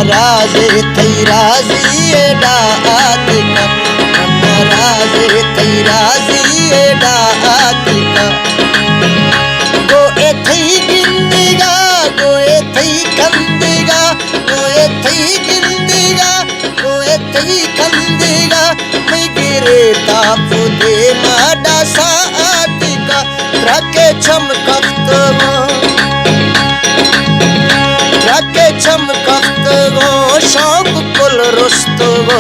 राजे थई राजी डातिका राजे थई राजी डातिका गोए थई गिंदिगा गोए थई कंदिगा गोए थई गिंदिगा गोए थई कंदिगा मैं गिरे तापु दे माडा सातिका रके चमकत गो शौक कुल रुस्त गो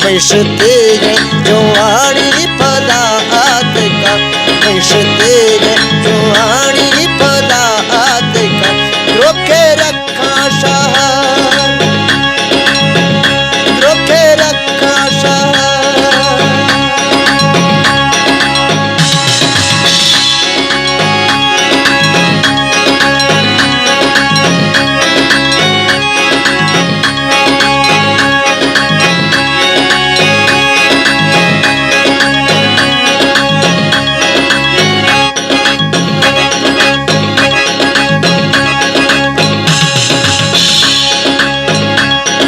बैशते हैं जुआनी फलात का बैशते हैं जुआनी फलात का रोके रखा शाह रोके रखा शाह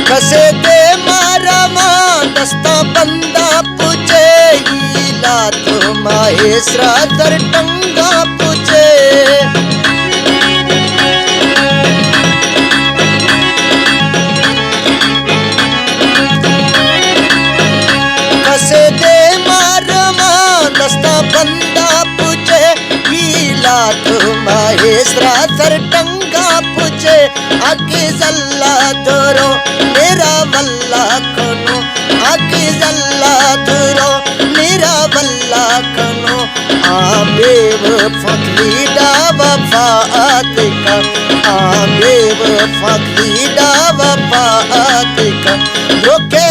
कसे दे मारा मां दस्ता बंदा पूछे हीला तो माहेसरा दर टंगा पूछे कसे दे मारा मां दस्ता बंदा पूछे हीला तो माहेसरा दर टंगा पूछे आगे जल्ला धरो मेरा वल्ला कनो आगे जल्ला धरो मेरा वल्ला कनो आबेव फकीदा वफात का आबेव फकीदा वफात का रोके